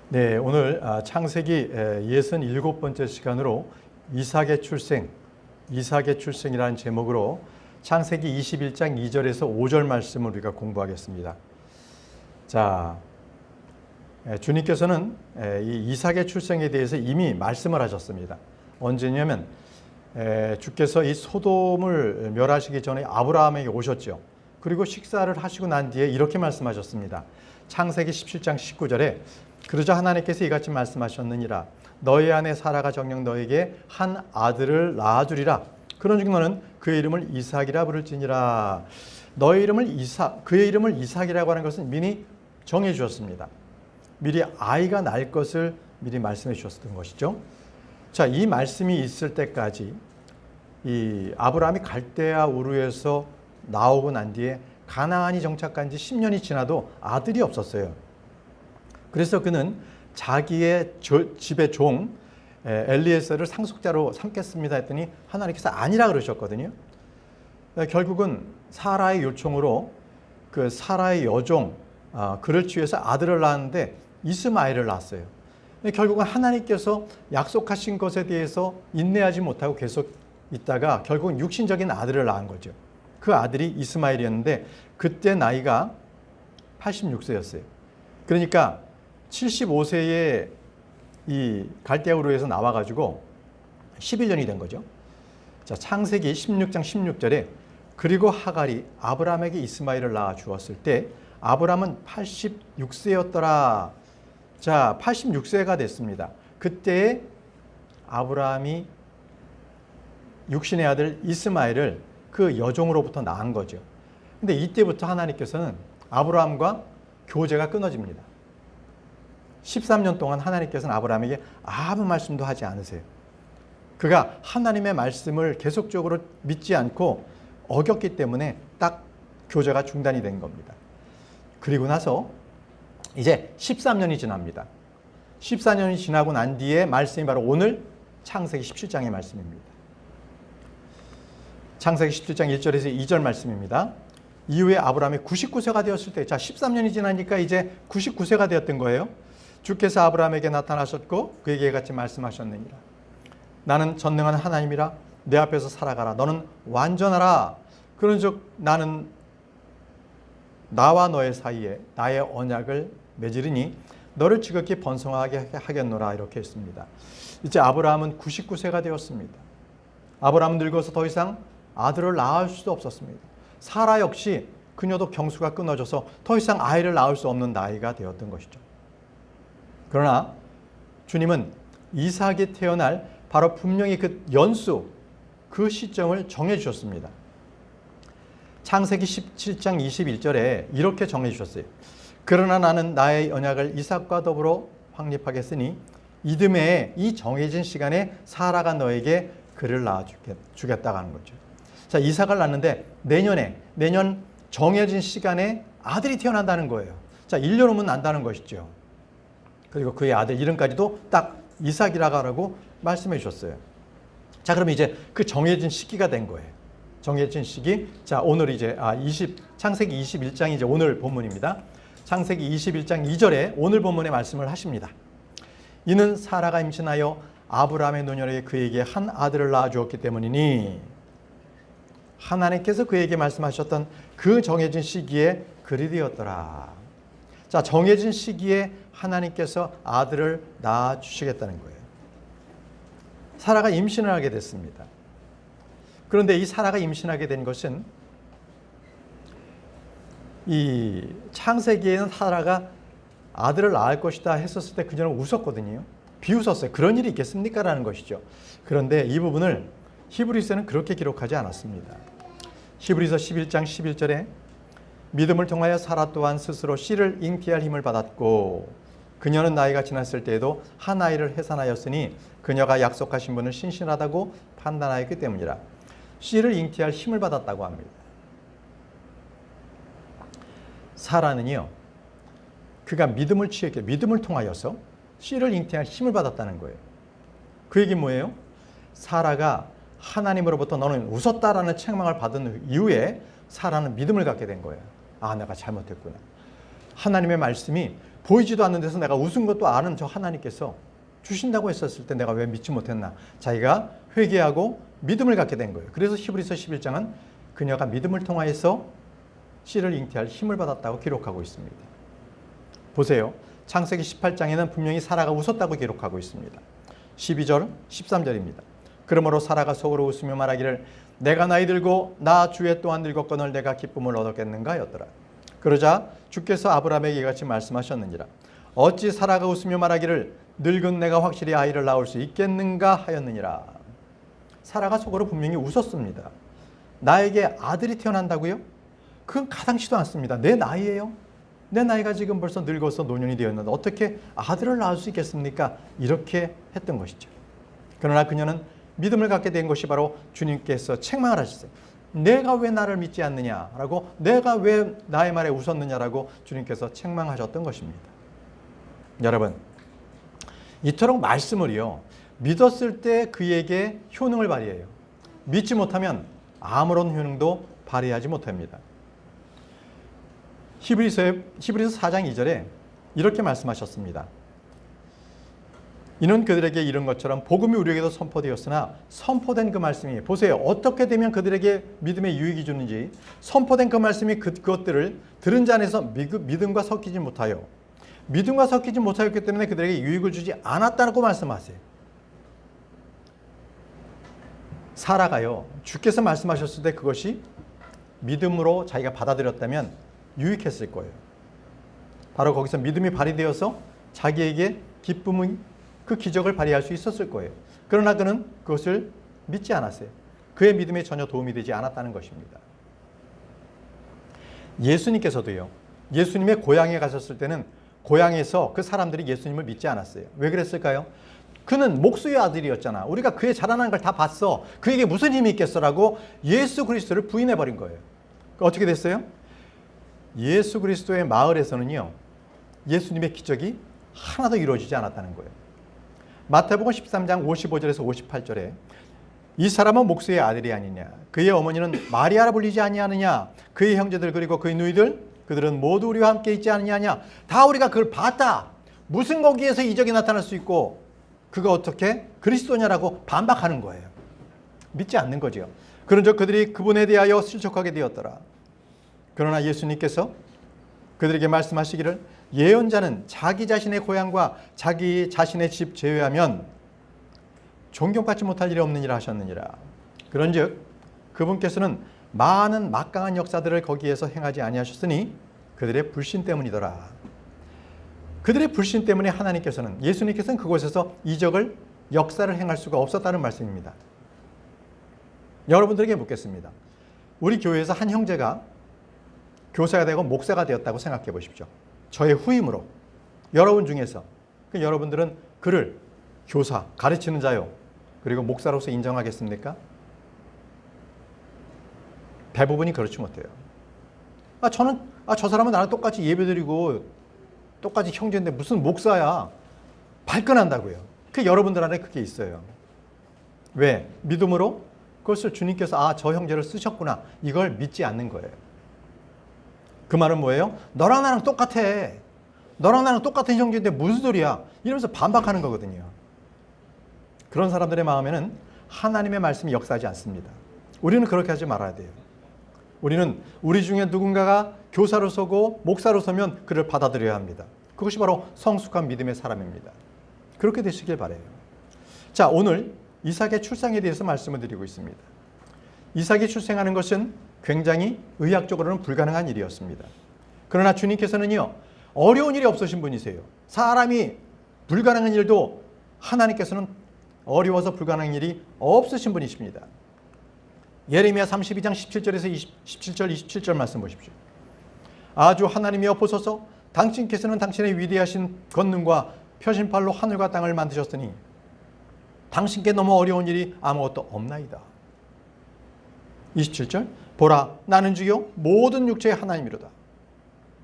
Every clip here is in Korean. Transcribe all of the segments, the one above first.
네, 오늘 창세기 67번째 시간으로 이삭의 출생이라는 제목으로 창세기 21장 2절에서 5절 말씀을 우리가 공부하겠습니다. 자, 주님께서는 이 이삭의 출생에 대해서 이미 말씀을 하셨습니다. 언제냐면 주께서 이 소돔을 멸하시기 전에 아브라함에게 오셨죠. 그리고 식사를 하시고 난 뒤에 이렇게 말씀하셨습니다. 창세기 17장 19절에 그러자 하나님께서 이같이 말씀하셨느니라. 너희 아내 사라가 정녕 너에게 한 아들을 낳아주리라. 그런즉 너는 그의 이름을 이삭이라 부를지니라. 너의 이름을 그의 이름을 이삭이라고 하는 것은 미리 정해 주셨습니다. 미리 아이가 날 것을 미리 말씀해 주셨던 것이죠. 자, 이 말씀이 있을 때까지 이 아브라함이 갈대아 우르에서 나오고 난 뒤에 가나안이 정착한 지 10년이 지나도 아들이 없었어요. 그래서 그는 자기의 집의 종 엘리에셀을 상속자로 삼겠습니다 했더니 하나님께서 아니라 그러셨거든요. 결국은 사라의 요청으로 그 사라의 여종 그를 취해서 아들을 낳았는데 이스마엘을 낳았어요. 결국은 하나님께서 약속하신 것에 대해서 인내하지 못하고 계속 있다가 결국은 육신적인 아들을 낳은 거죠. 그 아들이 이스마엘이었는데 그때 나이가 86세였어요. 그러니까 75세에 이 갈대아우르에서 나와가지고 11년이 된 거죠. 자, 창세기 16장 16절에 그리고 하갈이 아브라함에게 이스마엘을 낳아 주었을 때 아브라함은 86세였더라. 자, 86세가 됐습니다. 그때 아브라함이 육신의 아들 이스마엘을 그 여종으로부터 낳은 거죠. 근데 이때부터 하나님께서는 아브라함과 교제가 끊어집니다. 13년 동안 하나님께서는 아브라함에게 아무 말씀도 하지 않으세요. 그가 하나님의 말씀을 계속적으로 믿지 않고 어겼기 때문에 딱 교제가 중단이 된 겁니다. 그리고 나서 이제 13년이 지납니다. 14년이 지나고 난 뒤에 말씀이 바로 오늘 창세기 17장의 말씀입니다. 창세기 17장 1절에서 2절 말씀입니다. 이후에 아브라함이 99세가 되었을 때, 자, 13년이 지나니까 이제 99세가 되었던 거예요. 주께서 아브라함에게 나타나셨고 그에게 같이 말씀하셨느니라. 나는 전능한 하나님이라 내 앞에서 살아가라. 너는 완전하라. 그런즉 나는 나와 너의 사이에 나의 언약을 맺으리니 너를 지극히 번성하게 하겠노라. 이렇게 했습니다. 이제 아브라함은 99세가 되었습니다. 아브라함은 늙어서 더 이상 아들을 낳을 수도 없었습니다. 사라 역시 그녀도 경수가 끊어져서 더 이상 아이를 낳을 수 없는 나이가 되었던 것이죠. 그러나 주님은 이삭이 태어날 바로 분명히 그 연수, 그 시점을 정해 주셨습니다. 창세기 17장 21절에 이렇게 정해 주셨어요. 그러나 나는 나의 언약을 이삭과 더불어 확립하겠으니 이듬해 이 정해진 시간에 사라가 너에게 그를 낳아주겠다고 하는 거죠. 자, 이삭을 낳는데 내년 정해진 시간에 아들이 태어난다는 거예요. 자, 1년 후면 난다는 것이죠. 그리고 그의 아들 이름까지도 딱 이삭이라고 말씀해 주셨어요. 자, 그러면 이제 그 정해진 시기가 된 거예요. 정해진 시기. 자, 오늘 이제 창세기 21장이 이제 오늘 본문입니다. 창세기 21장 2절에 오늘 본문의 말씀을 하십니다. 이는 사라가 임신하여 아브라함의 노년에 그에게 한 아들을 낳아 주었기 때문이니 하나님께서 그에게 말씀하셨던 그 정해진 시기에 그리 되었더라. 자, 정해진 시기에 하나님께서 아들을 낳아 주시겠다는 거예요. 사라가 임신을 하게 됐습니다. 그런데 이 사라가 임신하게 된 것은 이 창세기에는 사라가 아들을 낳을 것이다 했었을 때 그녀는 웃었거든요. 비웃었어요. 그런 일이 있겠습니까? 라는 것이죠. 그런데 이 부분을 히브리서는 그렇게 기록하지 않았습니다. 히브리서 11장 11절에 믿음을 통하여 사라 또한 스스로 씨를 잉태할 힘을 받았고 그녀는 나이가 지났을 때에도 한 아이를 해산하였으니 그녀가 약속하신 분은 신실하다고 판단하였기 때문이라. 씨를 잉태할 힘을 받았다고 합니다. 사라는요, 그가 믿음을 취했기에 믿음을 통하여서 씨를 잉태할 힘을 받았다는 거예요. 그 얘기는 뭐예요? 사라가 하나님으로부터 너는 웃었다라는 책망을 받은 이후에 사라는 믿음을 갖게 된 거예요. 아, 내가 잘못했구나. 하나님의 말씀이 보이지도 않는 데서 내가 웃은 것도 아는 저 하나님께서 주신다고 했었을 때 내가 왜 믿지 못했나. 자기가 회개하고 믿음을 갖게 된 거예요. 그래서 히브리서 11장은 그녀가 믿음을 통하여서 씨를 잉태할 힘을 받았다고 기록하고 있습니다. 보세요. 창세기 18장에는 분명히 사라가 웃었다고 기록하고 있습니다. 12절, 13절입니다. 그러므로 사라가 속으로 웃으며 말하기를 내가 나이 들고 나 주에 또한 늙었거늘 내가 기쁨을 얻었겠는가 하였더라. 그러자 주께서 아브라함에게 이같이 말씀하셨느니라. 어찌 사라가 웃으며 말하기를 늙은 내가 확실히 아이를 낳을 수 있겠는가 하였느니라. 사라가 속으로 분명히 웃었습니다. 나에게 아들이 태어난다고요? 그건 가당치도 않습니다. 내 나이예요. 내 나이가 지금 벌써 늙어서 노년이 되었는데 어떻게 아들을 낳을 수 있겠습니까? 이렇게 했던 것이죠. 그러나 그녀는 믿음을 갖게 된 것이 바로 주님께서 책망을 하셨어요. 내가 왜 나를 믿지 않느냐라고, 내가 왜 나의 말에 웃었느냐라고 주님께서 책망하셨던 것입니다. 여러분, 이토록 말씀을요, 믿었을 때 그에게 효능을 발휘해요. 믿지 못하면 아무런 효능도 발휘하지 못합니다. 히브리서 4장 2절에 이렇게 말씀하셨습니다. 이는 그들에게 이른 것처럼 복음이 우리에게도 선포되었으나 선포된 그 말씀이, 보세요. 어떻게 되면 그들에게 믿음의 유익이 주는지, 선포된 그 말씀이 그것들을 들은 자 안에서 믿음과 섞이지 못하여, 믿음과 섞이지 못하였기 때문에 그들에게 유익을 주지 않았다고 말씀하세요. 사라가요, 주께서 말씀하셨을 때 그것이 믿음으로 자기가 받아들였다면 유익했을 거예요. 바로 거기서 믿음이 발휘되어서 자기에게 기쁨의 그 기적을 발휘할 수 있었을 거예요. 그러나 그는 그것을 믿지 않았어요. 그의 믿음에 전혀 도움이 되지 않았다는 것입니다. 예수님께서도요, 예수님의 고향에 가셨을 때는 고향에서 그 사람들이 예수님을 믿지 않았어요. 왜 그랬을까요? 그는 목수의 아들이었잖아. 우리가 그의 자라나는 걸 다 봤어. 그에게 무슨 힘이 있겠어라고 예수 그리스도를 부인해버린 거예요. 어떻게 됐어요? 예수 그리스도의 마을에서는요, 예수님의 기적이 하나도 이루어지지 않았다는 거예요. 마태복음 13장 55절에서 58절에 이 사람은 목수의 아들이 아니냐, 그의 어머니는 마리아라 불리지 아니하느냐, 그의 형제들 그리고 그의 누이들 그들은 모두 우리와 함께 있지 않느냐. 다 우리가 그걸 봤다. 무슨 거기에서 이적이 나타날 수 있고 그가 어떻게 그리스도냐라고 반박하는 거예요. 믿지 않는 거죠. 그런즉 그들이 그분에 대하여 실족하게 되었더라. 그러나 예수님께서 그들에게 말씀하시기를 예언자는 자기 자신의 고향과 자기 자신의 집 제외하면 존경받지 못할 일이 없느니라 하셨느니라. 그런즉 그분께서는 많은 막강한 역사들을 거기에서 행하지 아니하셨으니 그들의 불신 때문이더라. 그들의 불신 때문에 하나님께서는, 예수님께서는 그곳에서 이적을, 역사를 행할 수가 없었다는 말씀입니다. 여러분들에게 묻겠습니다. 우리 교회에서 한 형제가 교사가 되고 목사가 되었다고 생각해 보십시오. 저의 후임으로. 여러분 중에서 여러분들은 그를 교사, 가르치는 자요, 그리고 목사로서 인정하겠습니까? 대부분이 그렇지 못해요. 저 사람은 나랑 똑같이 예배드리고 똑같이 형제인데 무슨 목사야. 발끈한다고요. 여러분들 안에 그게 있어요. 왜? 믿음으로 그것을 주님께서 저 형제를 쓰셨구나, 이걸 믿지 않는 거예요. 그 말은 뭐예요? 너랑 나랑 똑같아. 너랑 나랑 똑같은 형제인데 무슨 소리야. 이러면서 반박하는 거거든요. 그런 사람들의 마음에는 하나님의 말씀이 역사하지 않습니다. 우리는 그렇게 하지 말아야 돼요. 우리는 우리 중에 누군가가 교사로 서고 목사로 서면 그를 받아들여야 합니다. 그것이 바로 성숙한 믿음의 사람입니다. 그렇게 되시길 바라요. 자, 오늘 이삭의 출생에 대해서 말씀을 드리고 있습니다. 이삭이 출생하는 것은 굉장히 의학적으로는 불가능한 일이었습니다. 그러나 주님께서는요, 어려운 일이 없으신 분이세요. 사람이 불가능한 일도 하나님께서는 어려워서 불가능한 일이 없으신 분이십니다. 예레미야 32장 17절에서 17절 27절 말씀 보십시오. 아주 하나님이여 보소서, 당신께서는 당신의 위대하신 권능과 표신팔로 하늘과 땅을 만드셨으니 당신께 너무 어려운 일이 아무것도 없나이다. 27절, 보라, 나는 주요 모든 육체의 하나님이로다.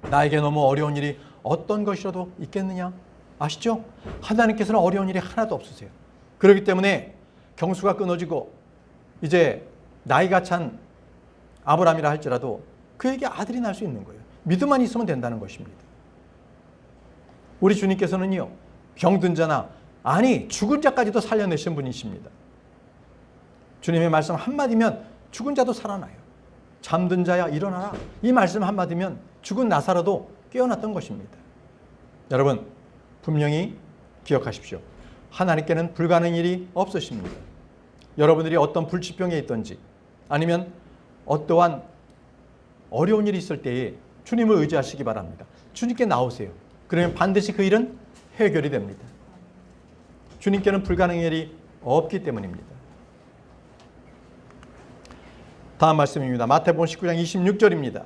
나에게 너무 어려운 일이 어떤 것이라도 있겠느냐? 아시죠? 하나님께서는 어려운 일이 하나도 없으세요. 그렇기 때문에 경수가 끊어지고 이제 나이가 찬 아브라함이라 할지라도 그에게 아들이 날 수 있는 거예요. 믿음만 있으면 된다는 것입니다. 우리 주님께서는요, 병든 자나 아니 죽은 자까지도 살려내신 분이십니다. 주님의 말씀 한마디면 죽은 자도 살아나요. 잠든 자야 일어나라. 이 말씀 한마디면 죽은 나사로도 깨어났던 것입니다. 여러분, 분명히 기억하십시오. 하나님께는 불가능한 일이 없으십니다. 여러분들이 어떤 불치병에 있든지 아니면 어떠한 어려운 일이 있을 때에 주님을 의지하시기 바랍니다. 주님께 나오세요. 그러면 반드시 그 일은 해결이 됩니다. 주님께는 불가능한 일이 없기 때문입니다. 다음 말씀입니다. 마태복음 19장 26절입니다.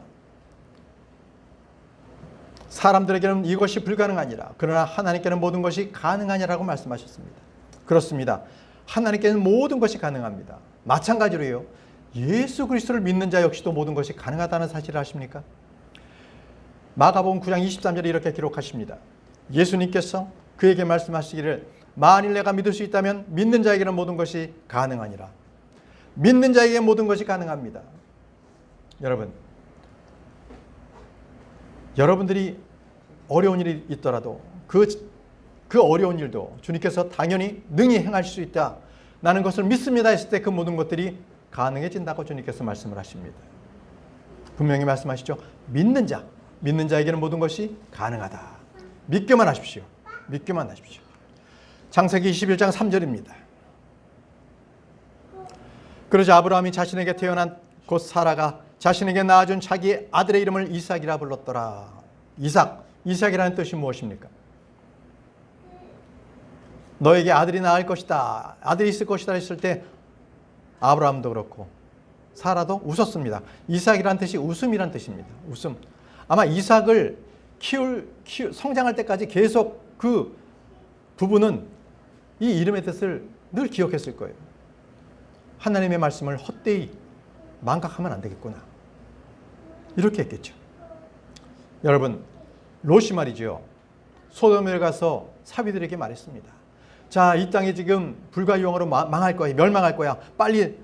사람들에게는 이것이 불가능하니라. 그러나 하나님께는 모든 것이 가능하니라고 말씀하셨습니다. 그렇습니다. 하나님께는 모든 것이 가능합니다. 마찬가지로요, 예수 그리스도를 믿는 자 역시도 모든 것이 가능하다는 사실을 아십니까? 마가복음 9장 23절에 이렇게 기록하십니다. 예수님께서 그에게 말씀하시기를 만일 내가 믿을 수 있다면 믿는 자에게는 모든 것이 가능하니라. 믿는 자에게 모든 것이 가능합니다. 여러분들이 어려운 일이 있더라도 그 어려운 일도 주님께서 당연히 능히 행하실 수 있다. 나는 것을 믿습니다 했을 때 그 모든 것들이 가능해진다고 주님께서 말씀을 하십니다. 분명히 말씀하시죠. 믿는 자에게는 모든 것이 가능하다. 믿기만 하십시오. 믿기만 하십시오. 창세기 21장 3절입니다. 그러자 아브라함이 자신에게 태어난 곧 사라가 자신에게 낳아준 자기의 아들의 이름을 이삭이라 불렀더라. 이삭이라는 뜻이 무엇입니까? 너에게 아들이 낳을 것이다, 아들이 있을 것이다 했을 때 아브라함도 그렇고 사라도 웃었습니다. 이삭이라는 뜻이 웃음이라는 뜻입니다. 웃음. 아마 이삭을 성장할 때까지 계속 그 부부는 이 이름의 뜻을 늘 기억했을 거예요. 하나님의 말씀을 헛되이 망각하면 안 되겠구나, 이렇게 했겠죠. 여러분, 롯이 말이죠, 소돔에 가서 사위들에게 말했습니다. 자, 이 땅이 지금 불가유황으로 망할 거야, 멸망할 거야, 빨리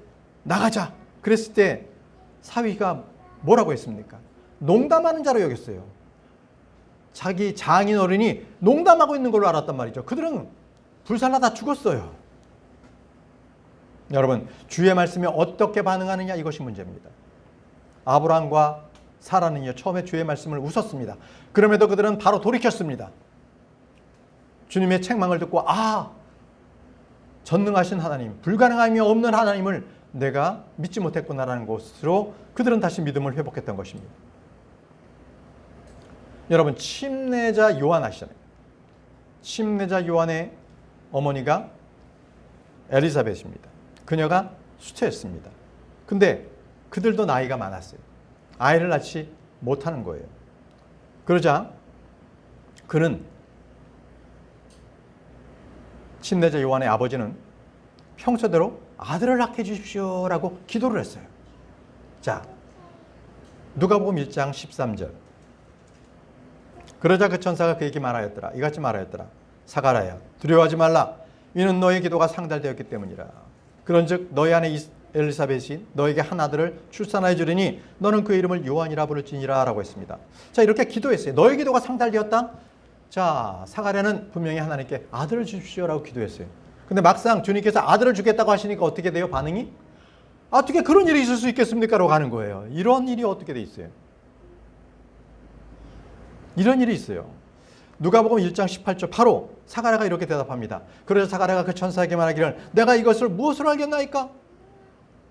나가자. 그랬을 때 사위가 뭐라고 했습니까? 농담하는 자로 여겼어요. 자기 장인 어른이 농담하고 있는 걸로 알았단 말이죠. 그들은 불살라다 죽었어요. 여러분, 주의 말씀에 어떻게 반응하느냐, 이것이 문제입니다. 아브라함과 사라는요, 처음에 주의 말씀을 웃었습니다. 그럼에도 그들은 바로 돌이켰습니다. 주님의 책망을 듣고 전능하신 하나님, 불가능함이 없는 하나님을 내가 믿지 못했구나라는 것으로 그들은 다시 믿음을 회복했던 것입니다. 여러분, 침례자 요한 아시잖아요. 침례자 요한의 어머니가 엘리사벳입니다. 그녀가 수태였습니다. 근데 그들도 나이가 많았어요. 아이를 낳지 못하는 거예요. 그러자 그는, 침례자 요한의 아버지는 평소대로 아들을 낳게 해주십시오라고 기도를 했어요. 자, 누가복음 1장 13절. 그러자 그 천사가 그에게 말하였더라. 이같이 말하였더라. 사가랴야, 두려워하지 말라. 이는 너의 기도가 상달되었기 때문이라. 그런즉 너희 아내 엘리사벳이 너에게 한 아들을 출산하여 주리니 너는 그 이름을 요한이라 부를지니라 라고 했습니다. 자, 이렇게 기도했어요. 너의 기도가 상달되었다. 자, 사가랴는 분명히 하나님께 아들을 주십시오라고 기도했어요. 근데 막상 주님께서 아들을 주겠다고 하시니까 어떻게 돼요? 반응이? 어떻게 그런 일이 있을 수 있겠습니까? 라고 하는 거예요. 이런 일이 어떻게 돼 있어요? 이런 일이 있어요. 누가복음 1장 18절, 바로 사가랴가 이렇게 대답합니다. 그래서 사가랴가 그 천사에게 말하기를 내가 이것을 무엇으로 알겠나이까?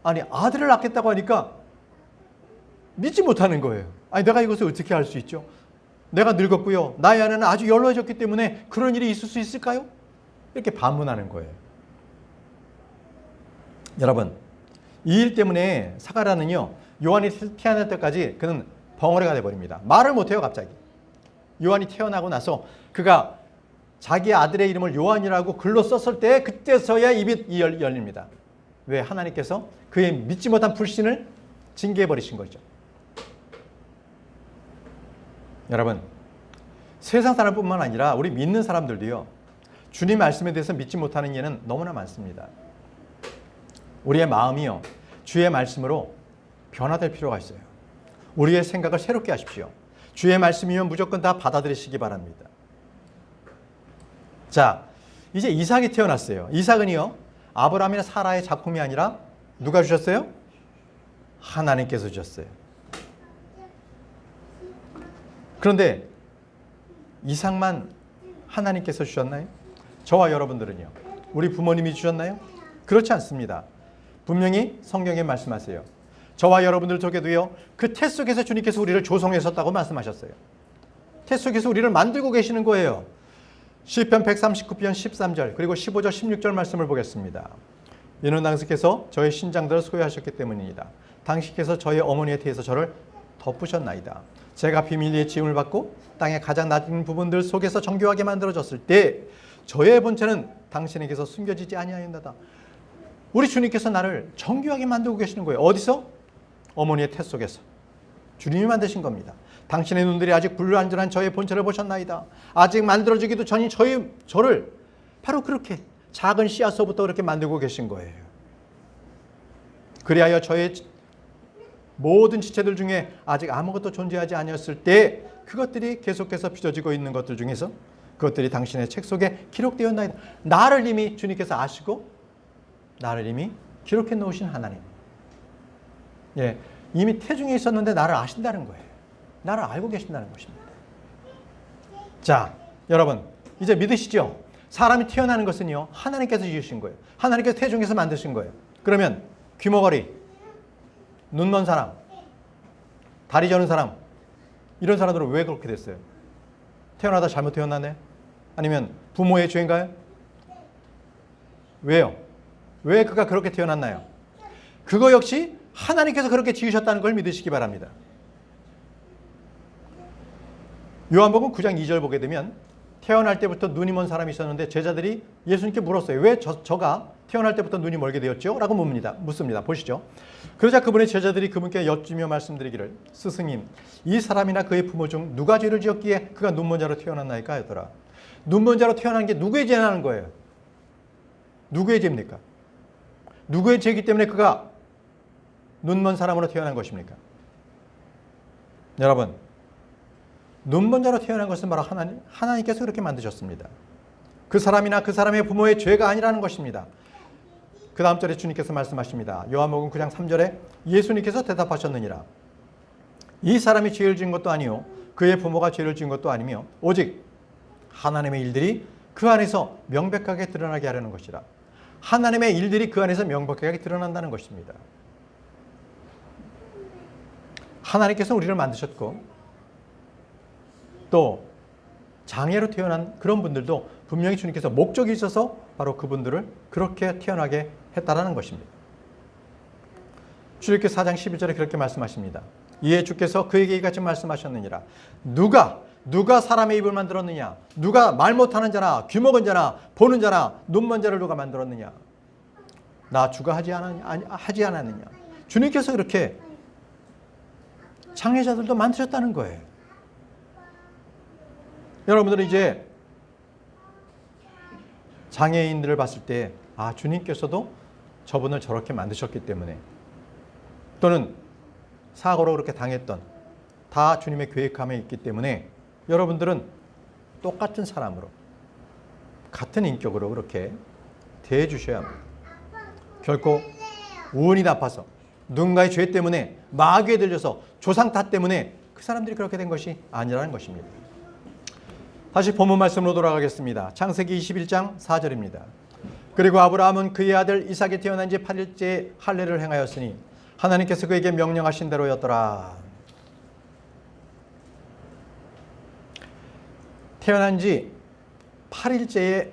아니, 아들을 낳겠다고 하니까 믿지 못하는 거예요. 아니, 내가 이것을 어떻게 알 수 있죠? 내가 늙었고요, 나의 아내는 아주 연로해졌기 때문에 그런 일이 있을 수 있을까요? 이렇게 반문하는 거예요. 여러분, 이 일 때문에 사가랴는요, 요한이 태어날 때까지 그는 벙어리가 돼버립니다. 말을 못해요. 갑자기 요한이 태어나고 나서 그가 자기 아들의 이름을 요한이라고 글로 썼을 때 그때서야 입이 열립니다. 왜? 하나님께서 그의 믿지 못한 불신을 징계해버리신 거죠. 여러분, 세상 사람뿐만 아니라 우리 믿는 사람들도요, 주님 말씀에 대해서 믿지 못하는 예는 너무나 많습니다. 우리의 마음이요, 주의 말씀으로 변화될 필요가 있어요. 우리의 생각을 새롭게 하십시오. 주의 말씀이면 무조건 다 받아들이시기 바랍니다. 자, 이제 이삭이 태어났어요. 이삭은요, 아브라함이나 사라의 작품이 아니라 누가 주셨어요? 하나님께서 주셨어요. 그런데 이삭만 하나님께서 주셨나요? 저와 여러분들은요, 우리 부모님이 주셨나요? 그렇지 않습니다. 분명히 성경에 말씀하세요. 저와 여러분들 속에도요, 그 태 속에서 주님께서 우리를 조성하셨다고 말씀하셨어요. 태 속에서 우리를 만들고 계시는 거예요. 시편 139편 13절 그리고 15절 16절 말씀을 보겠습니다. 이는 당신께서 저의 신장들을 소유하셨기 때문입니다. 당신께서 저의 어머니에 대해서 저를 덮으셨나이다. 제가 비밀리에 지음을 받고 땅의 가장 낮은 부분들 속에서 정교하게 만들어졌을 때 저의 본체는 당신에게서 숨겨지지 아니하였나이다. 우리 주님께서 나를 정교하게 만들고 계시는 거예요. 어디서? 어머니의 태 속에서. 주님이 만드신 겁니다. 당신의 눈들이 아직 불완전한 저의 본체를 보셨나이다. 아직 만들어지기도 전인 저를 바로 그렇게 작은 씨앗서부터 그렇게 만들고 계신 거예요. 그리하여 저의 모든 지체들 중에 아직 아무것도 존재하지 아니었을 때 그것들이 계속해서 빚어지고 있는 것들 중에서 그것들이 당신의 책 속에 기록되었나이다. 나를 이미 주님께서 아시고 나를 이미 기록해 놓으신 하나님. 예, 이미 태중에 있었는데 나를 아신다는 거예요. 나를 알고 계신다는 것입니다. 자, 여러분 이제 믿으시죠? 사람이 태어나는 것은요, 하나님께서 지으신 거예요. 하나님께서 태중에서 만드신 거예요. 그러면 귀머거리, 눈 먼 사람, 다리 저는 사람, 이런 사람들은 왜 그렇게 됐어요? 태어나다 잘못 태어났네? 아니면 부모의 죄인가요? 왜요? 왜 그가 그렇게 태어났나요? 그거 역시 하나님께서 그렇게 지으셨다는 걸 믿으시기 바랍니다. 요한복음 9장 2절 보게 되면 태어날 때부터 눈이 먼 사람이 있었는데 제자들이 예수님께 물었어요. 왜 저가 태어날 때부터 눈이 멀게 되었죠? 라고 묻습니다. 보시죠. 그러자 그분의 제자들이 그분께 여쭈며 말씀드리기를 스승님, 이 사람이나 그의 부모 중 누가 죄를 지었기에 그가 눈먼 자로 태어났나이까 하더라. 눈먼 자로 태어난 게 누구의 죄라는 거예요? 누구의 죄입니까? 누구의 죄이기 때문에 그가 눈먼 사람으로 태어난 것입니까? 여러분, 눈먼 자로 태어난 것은 바로 하나님께서 그렇게 만드셨습니다. 그 사람이나 그 사람의 부모의 죄가 아니라는 것입니다. 그 다음 절에 주님께서 말씀하십니다. 요한복음 9장 3절에 예수님께서 대답하셨느니라. 이 사람이 죄를 지은 것도 아니요 그의 부모가 죄를 지은 것도 아니며 오직 하나님의 일들이 그 안에서 명백하게 드러나게 하려는 것이라. 하나님의 일들이 그 안에서 명백하게 드러난다는 것입니다. 하나님께서 우리를 만드셨고 또 장애로 태어난 그런 분들도 분명히 주님께서 목적이 있어서 바로 그분들을 그렇게 태어나게 했다라는 것입니다. 출애굽기 4장 11절에 그렇게 말씀하십니다. 이에 주께서 그에게 이같이 말씀하셨느니라. 누가 사람의 입을 만들었느냐? 누가 말 못하는 자나 귀먹은 자나 보는 자나 눈먼 자를 누가 만들었느냐? 나 주가 하지 않았느냐? 주님께서 그렇게 장애자들도 만드셨다는 거예요. 여러분들은 이제 장애인들을 봤을 때 주님께서도 저분을 저렇게 만드셨기 때문에 또는 사고로 그렇게 당했던 다 주님의 계획함에 있기 때문에 여러분들은 똑같은 사람으로 같은 인격으로 그렇게 대해 주셔야 합니다. 결코 운이 나빠서 누군가의 죄 때문에 마귀에 들려서 조상 탓 때문에 그 사람들이 그렇게 된 것이 아니라는 것입니다. 다시 본문 말씀으로 돌아가겠습니다. 창세기 21장 4절입니다. 그리고 아브라함은 그의 아들 이삭이 태어난 지 8일째 할례를 행하였으니 하나님께서 그에게 명령하신 대로였더라. 태어난 지 8일째에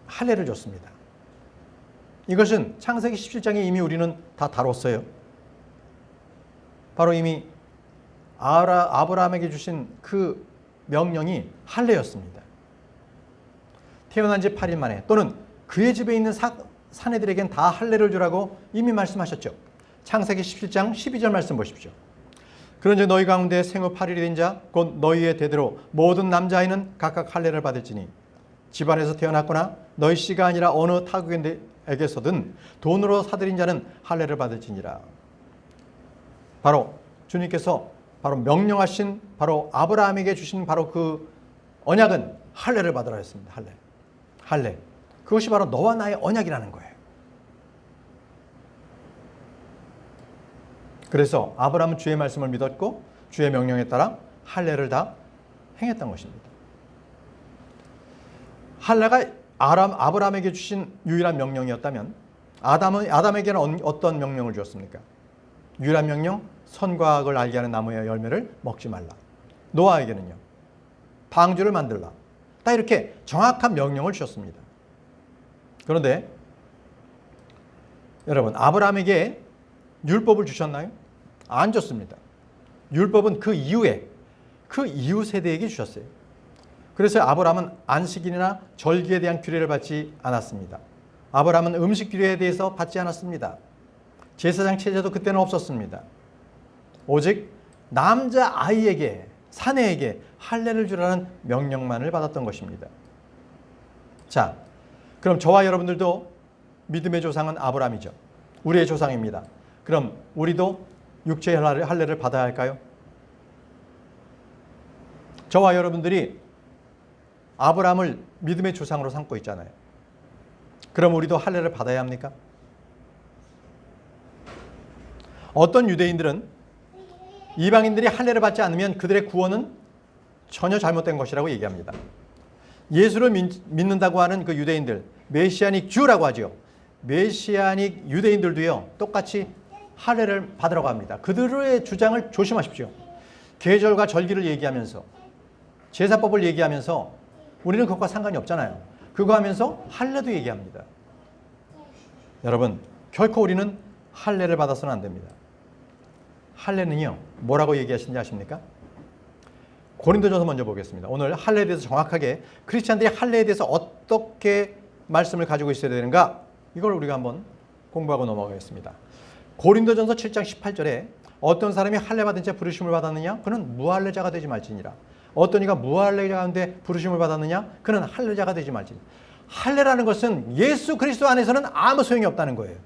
할례를 줬습니다. 이것은 창세기 17장에 이미 우리는 다 다뤘어요. 바로 이미 아브라함에게 주신 그 명령이 할례였습니다. 태어난 지 8일 만에 또는 그의 집에 있는 사내들에겐 다 할례를 주라고 이미 말씀하셨죠. 창세기 17장 12절 말씀 보십시오. 그런즉 너희 가운데 생후 8일이 된 자 곧 너희의 대대로 모든 남자아이는 각각 할례를 받을지니 집안에서 태어났거나 너희 씨가 아니라 어느 타국인에게서든 돈으로 사들인 자는 할례를 받을지니라. 바로 주님께서 바로 명령하신 바로 아브라함에게 주신 바로 그 언약은 할례를 받으라 했습니다. 할례. 할례. 그것이 바로 너와 나의 언약이라는 거예요. 그래서 아브라함은 주의 말씀을 믿었고 주의 명령에 따라 할례를 다 행했던 것입니다. 할례가 아브라함에게 주신 유일한 명령이었다면 아담에게는 어떤 명령을 주었습니까? 유일한 명령, 선과 악을 알게 하는 나무의 열매를 먹지 말라. 노아에게는요, 방주를 만들라. 딱 이렇게 정확한 명령을 주셨습니다. 그런데 여러분, 아브라함에게 율법을 주셨나요? 안 줬습니다. 율법은 그 이후에, 그 이후 세대에게 주셨어요. 그래서 아브라함은 안식일이나 절기에 대한 규례를 받지 않았습니다. 아브라함은 음식 규례에 대해서 받지 않았습니다. 제사장 체제도 그때는 없었습니다. 오직 남자아이에게, 사내에게 할례를 주라는 명령만을 받았던 것입니다. 자, 그럼 저와 여러분들도 믿음의 조상은 아브라함이죠. 우리의 조상입니다. 그럼 우리도 육체의 할례를 받아야 할까요? 저와 여러분들이 아브라함을 믿음의 조상으로 삼고 있잖아요. 그럼 우리도 할례를 받아야 합니까? 어떤 유대인들은 이방인들이 할례를 받지 않으면 그들의 구원은 전혀 잘못된 것이라고 얘기합니다. 예수를 믿는다고 하는 그 유대인들, 메시아닉 주라고 하죠. 메시아닉 유대인들도요, 똑같이 할례를 받으라고 합니다. 그들의 주장을 조심하십시오. 계절과 절기를 얘기하면서, 제사법을 얘기하면서 우리는 그것과 상관이 없잖아요. 그거 하면서 할례도 얘기합니다. 여러분, 결코 우리는 할례를 받아서는 안 됩니다. 할례는요, 뭐라고 얘기하시는지 아십니까? 고린도전서 먼저 보겠습니다. 오늘 할례에 대해서 정확하게 크리스찬들이 할례에 대해서 어떻게 말씀을 가지고 있어야 되는가, 이걸 우리가 한번 공부하고 넘어가겠습니다. 고린도전서 7장 18절에 어떤 사람이 할례 받은 채 부르심을 받았느냐? 그는 무할례자가 되지 말지니라. 어떤 이가 무할례자 가운데 부르심을 받았느냐? 그는 할례자가 되지 말지니라. 할례라는 것은 예수 그리스도 안에서는 아무 소용이 없다는 거예요.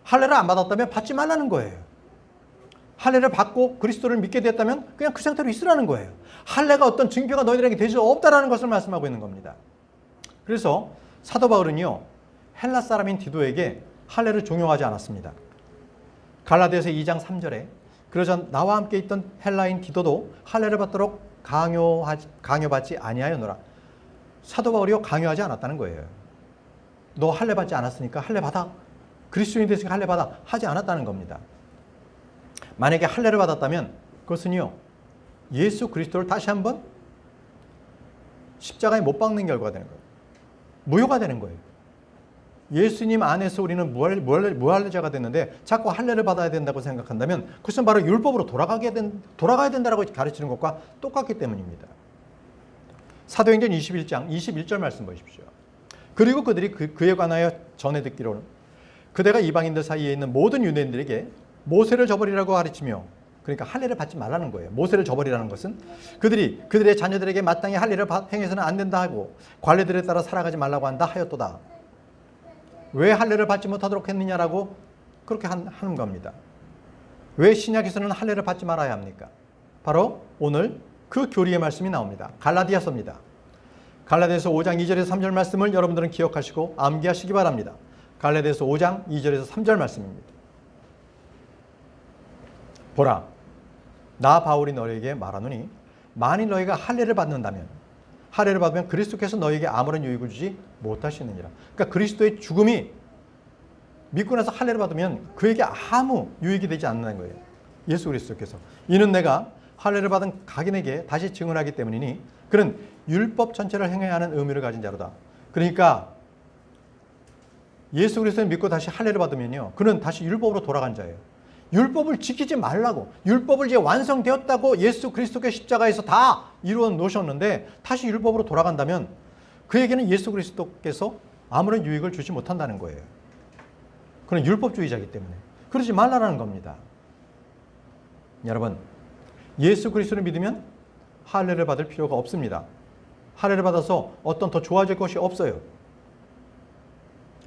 할례를 안 받았다면 받지 말라는 거예요. 할례를 받고 그리스도를 믿게 됐다면 그냥 그 상태로 있으라는 거예요. 할례가 어떤 증표가 너희들에게 되지 없다라는 것을 말씀하고 있는 겁니다. 그래서 사도 바울은요, 헬라 사람인 디도에게 할례를 종용하지 않았습니다. 갈라디아서 2장 3절에 그러자 나와 함께 있던 헬라인 디도도 할례를 받도록 강요받지 아니하였노라. 사도 바울이요, 강요하지 않았다는 거예요. 너 할례 받지 않았으니까 할례 받아. 그리스도인이 됐으니까 할례 받아. 하지 않았다는 겁니다. 만약에 할례를 받았다면 그것은요, 예수 그리스도를 다시 한번 십자가에 못 박는 결과가 되는 거예요. 무효가 되는 거예요. 예수님 안에서 우리는 무할례자가 됐는데 자꾸 할례를 받아야 된다고 생각한다면 그것은 바로 율법으로 돌아가야 된다고 가르치는 것과 똑같기 때문입니다. 사도행전 21장 21절 말씀 보십시오. 그리고 그들이 그에 관하여 전해 듣기로는 그대가 이방인들 사이에 있는 모든 유대인들에게 모세를 저버리라고 가르치며, 그러니까 할례를 받지 말라는 거예요. 모세를 저버리라는 것은 그들의 자녀들에게 마땅히 할례를 행해서는 안 된다 하고 관례들에 따라 살아가지 말라고 한다 하였도다. 왜 할례를 받지 못하도록 했느냐라고 그렇게 하는 겁니다. 왜 신약에서는 할례를 받지 말아야 합니까? 바로 오늘 그 교리의 말씀이 나옵니다. 갈라디아서입니다. 갈라디아서 5장 2절에서 3절 말씀을 여러분들은 기억하시고 암기하시기 바랍니다. 갈라디아서 5장 2절에서 3절 말씀입니다. 보라, 나 바울이 너희에게 말하노니 만일 너희가 할례를 받는다면, 할례를 받으면 그리스도께서 너희에게 아무런 유익을 주지 못하시느니라. 그러니까 그리스도의 죽음이 믿고 나서 할례를 받으면 그에게 아무 유익이 되지 않는 거예요. 예수 그리스도께서. 이는 내가 할례를 받은 각인에게 다시 증언하기 때문이니 그는 율법 전체를 행해야 하는 의무를 가진 자로다. 그러니까 예수 그리스도를 믿고 다시 할례를 받으면요, 그는 다시 율법으로 돌아간 자예요. 율법을 지키지 말라고, 율법을 이제 완성되었다고 예수 그리스도의 십자가에서 다 이루어 놓으셨는데 다시 율법으로 돌아간다면 그에게는 예수 그리스도께서 아무런 유익을 주지 못한다는 거예요. 그는 율법주의자이기 때문에 그러지 말라는 겁니다. 여러분, 예수 그리스도를 믿으면 할례를 받을 필요가 없습니다. 할례를 받아서 어떤 더 좋아질 것이 없어요.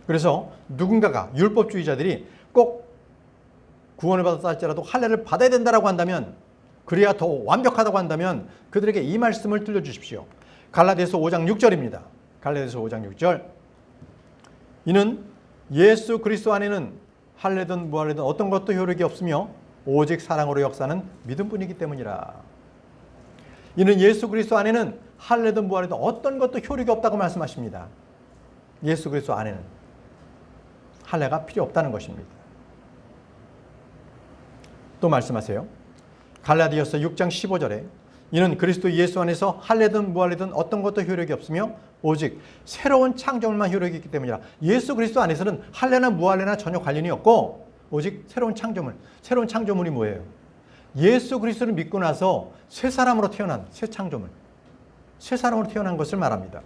그래서 누군가가, 율법주의자들이 꼭 구원을 받았다 할지라도 할례를 받아야 된다고 한다면, 그래야 더 완벽하다고 한다면 그들에게 이 말씀을 들려주십시오. 갈라디아서 5장 6절입니다. 갈라디아서 5장 6절. 이는 예수 그리스도 안에는 할례든 무할례든 어떤 것도 효력이 없으며 오직 사랑으로 역사하는 믿음뿐이기 때문이라. 이는 예수 그리스도 안에는 할례든 무할례든 어떤 것도 효력이 없다고 말씀하십니다. 예수 그리스도 안에는 할례가 필요 없다는 것입니다. 또 말씀하세요. 갈라디아서 6장 15절에 이는 그리스도 예수 안에서 할례든 무할례든 어떤 것도 효력이 없으며 오직 새로운 창조물만 효력이 있기 때문이라. 예수 그리스도 안에서는 할례나 무할례나 전혀 관련이 없고 오직 새로운 창조물. 새로운 창조물이 뭐예요? 예수 그리스도를 믿고 나서 새 사람으로 태어난 새 창조물. 새 사람으로 태어난 것을 말합니다.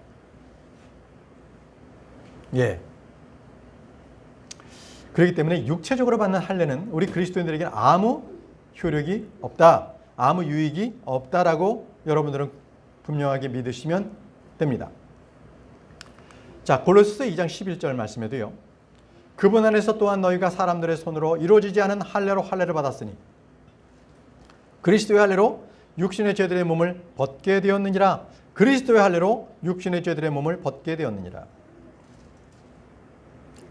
예. 그렇기 때문에 육체적으로 받는 할례는 우리 그리스도인들에게는 아무 효력이 없다. 아무 유익이 없다라고 여러분들은 분명하게 믿으시면 됩니다. 자, 골로새서 2장 11절 말씀에도요. 그분 안에서 또한 너희가 사람들의 손으로 이루어지지 않은 할례로 할례를 받았으니 그리스도의 할례로 육신의 죄들의 몸을 벗게 되었느니라. 그리스도의 할례로 육신의 죄들의 몸을 벗게 되었느니라.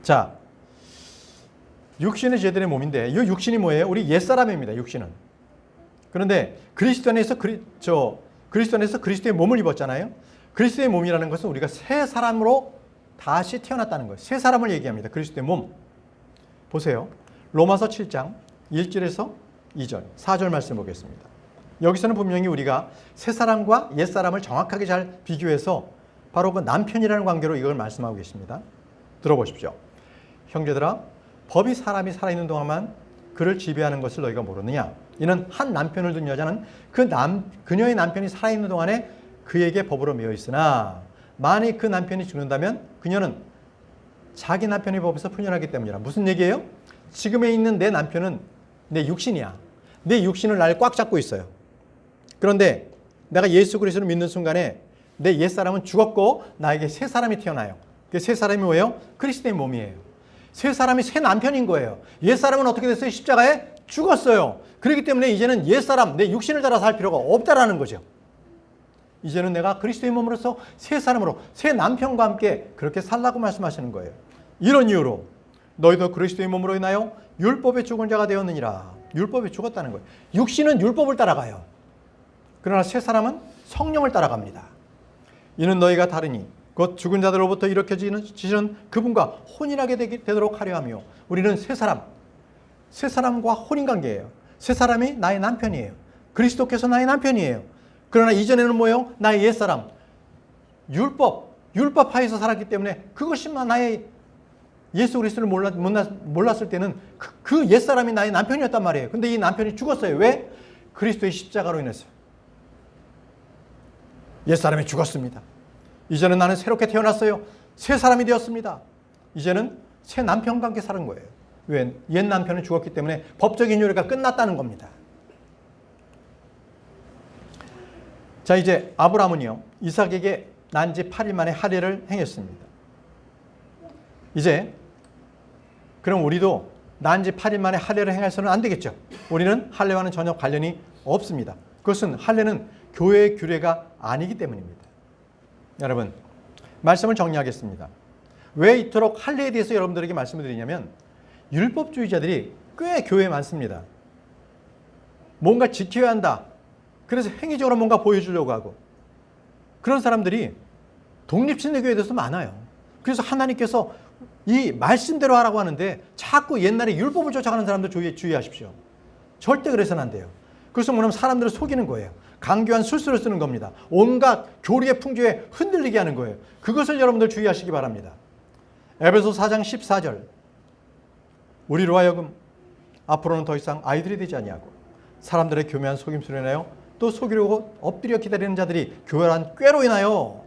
자, 육신의 죄들의 몸인데 이 육신이 뭐예요? 우리 옛사람입니다. 육신은. 그런데 그리스도 안에서 그리스도의 몸을 입었잖아요. 그리스도의 몸이라는 것은 우리가 새 사람으로 다시 태어났다는 거예요. 새 사람을 얘기합니다. 그리스도의 몸. 보세요. 로마서 7장 1절에서 2절, 4절 말씀 보겠습니다. 여기서는 분명히 우리가 새 사람과 옛 사람을 정확하게 잘 비교해서 바로 그 남편이라는 관계로 이걸 말씀하고 계십니다. 들어보십시오. 형제들아, 법이 사람이 살아있는 동안만 그를 지배하는 것을 너희가 모르느냐? 이는 한 남편을 둔 여자는 그녀의 남편이 살아있는 동안에 그에게 법으로 매여 있으나 만일 그 남편이 죽는다면 그녀는 자기 남편의 법에서 풀려나기 때문이라. 무슨 얘기예요? 지금에 있는 내 남편은 내 육신이야. 내 육신을 날 꽉 잡고 있어요. 그런데 내가 예수 그리스도를 믿는 순간에 내 옛사람은 죽었고 나에게 새 사람이 태어나요. 그 새 사람이 뭐예요? 그리스도의 몸이에요. 새 사람이 새 남편인 거예요. 옛사람은 어떻게 됐어요? 십자가에 죽었어요. 그렇기 때문에 이제는 옛사람, 내 육신을 따라서 할 필요가 없다라는 거죠. 이제는 내가 그리스도의 몸으로서 새 사람으로, 새 남편과 함께 그렇게 살라고 말씀하시는 거예요. 이런 이유로 너희도 그리스도의 몸으로 인하여 율법에 죽은 자가 되었느니라. 율법에 죽었다는 거예요. 육신은 율법을 따라가요. 그러나 새 사람은 성령을 따라갑니다. 이는 너희가 다르니 곧 죽은 자들로부터 일으켜지시는 그분과 혼인하게 되도록 하려 하며. 우리는 새 사람과 혼인관계예요. 새 사람이 나의 남편이에요. 그리스도께서 나의 남편이에요. 그러나 이전에는 뭐예요? 나의 옛사람. 율법 하에서 살았기 때문에 그것이만 나의 예수 그리스도를 몰랐을 때는 그 옛사람이 나의 남편이었단 말이에요. 근데 이 남편이 죽었어요. 왜? 그리스도의 십자가로 인해서. 옛사람이 죽었습니다. 이제는 나는 새롭게 태어났어요. 새 사람이 되었습니다. 이제는 새 남편과 함께 사는 거예요. 왜? 옛 남편은 죽었기 때문에 법적인 유래가 끝났다는 겁니다. 자, 이제 아브라함은요, 이삭에게 난 지 8일 만에 할례를 행했습니다. 이제 그럼 우리도 난 지 8일 만에 할례를 행해서는 안 되겠죠. 우리는 할례와는 전혀 관련이 없습니다. 그것은 할례는 교회의 규례가 아니기 때문입니다. 여러분, 말씀을 정리하겠습니다. 왜 이토록 할례에 대해서 여러분들에게 말씀을 드리냐면 율법주의자들이 꽤 교회에 많습니다. 뭔가 지켜야 한다. 그래서 행위적으로 뭔가 보여주려고 하고, 그런 사람들이 독립신대교회에 대해서 많아요. 그래서 하나님께서 이 말씀대로 하라고 하는데 자꾸 옛날에 율법을 쫓아가는 사람들 주의하십시오. 절대 그래서는 안 돼요. 그래서 뭐냐면 사람들을 속이는 거예요. 강교한 술수를 쓰는 겁니다. 온갖 교리의 풍조에 흔들리게 하는 거예요. 그것을 여러분들 주의하시기 바랍니다. 에베소 4장 14절. 우리로 하여금 앞으로는 더 이상 아이들이 되지 아니하고 사람들의 교묘한 속임수로 인하여 또 속이려고 엎드려 기다리는 자들이 교활한 꾀로 인하여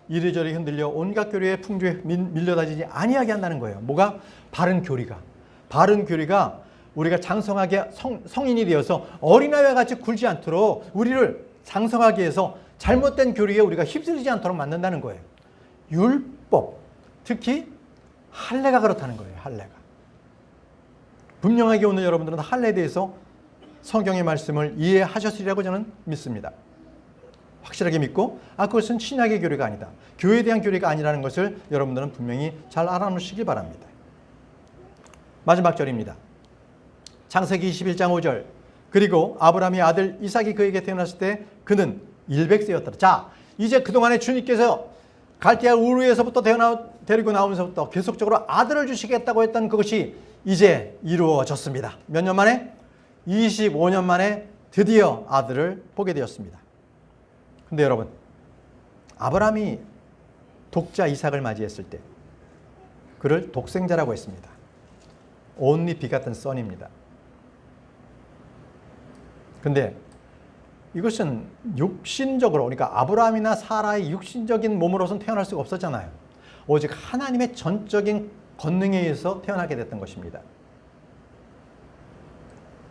이리저리 흔들려 온갖 교리의 풍조에 밀려다니지 아니하게 한다는 거예요. 뭐가? 바른 교리가 우리가 장성하게 성인이 되어서 어린아이와 같이 굴지 않도록 우리를 장성하게 해서 잘못된 교리에 우리가 휩쓸리지 않도록 만든다는 거예요. 율법, 특히 할례가 그렇다는 거예요. 할례가. 분명하게 오늘 여러분들은 할례에 대해서 성경의 말씀을 이해하셨으리라고 저는 믿습니다. 확실하게 믿고 그것은 신약의 교리가 아니다. 교회에 대한 교리가 아니라는 것을 여러분들은 분명히 잘 알아놓으시길 바랍니다. 마지막 절입니다. 창세기 21장 5절. 그리고 아브라함의 아들 이삭이 그에게 태어났을 때 그는 100세였더라. 자, 이제 그동안에 주님께서 갈대아 우르에서부터 데리고 나오면서부터 계속적으로 아들을 주시겠다고 했던 그것이 이제 이루어졌습니다. 몇 년 만에? 25년 만에 드디어 아들을 보게 되었습니다. 근데 여러분, 아브라함이 독자 이삭을 맞이했을 때 그를 독생자라고 했습니다. only begotten son입니다. 근데 이것은 육신적으로, 그러니까 아브라함이나 사라의 육신적인 몸으로서는 태어날 수가 없었잖아요. 오직 하나님의 전적인 권능에 의해서 태어나게 됐던 것입니다.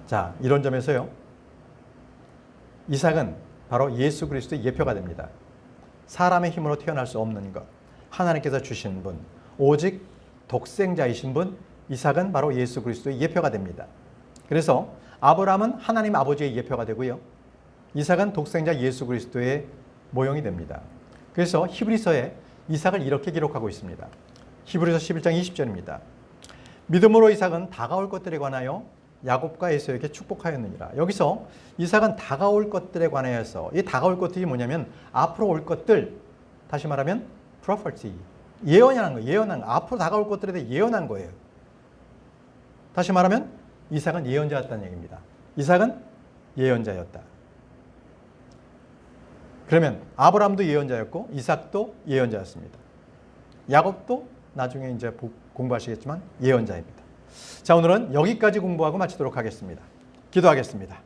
자, 이런 점에서요, 이삭은 바로 예수 그리스도의 예표가 됩니다. 사람의 힘으로 태어날 수 없는 것, 하나님께서 주신 분, 오직 독생자이신 분, 이삭은 바로 예수 그리스도의 예표가 됩니다. 그래서 아브라함은 하나님 아버지의 예표가 되고요, 이삭은 독생자 예수 그리스도의 모형이 됩니다. 그래서 히브리서에 이삭을 이렇게 기록하고 있습니다. 히브리서 11장 20절입니다. 믿음으로 이삭은 다가올 것들에 관하여 야곱과 에서에게 축복하였느니라. 여기서 이삭은 다가올 것들에 관하여서, 이 다가올 것들이 뭐냐면 앞으로 올 것들, 다시 말하면 prophecy, 예언한 거예요. 예언한 거. 앞으로 다가올 것들에 대해 예언한 거예요. 다시 말하면 이삭은 예언자였다는 얘기입니다. 이삭은 예언자였다. 그러면 아브라함도 예언자였고 이삭도 예언자였습니다. 야곱도 나중에 이제 공부하시겠지만 예언자입니다. 자, 오늘은 여기까지 공부하고 마치도록 하겠습니다. 기도하겠습니다.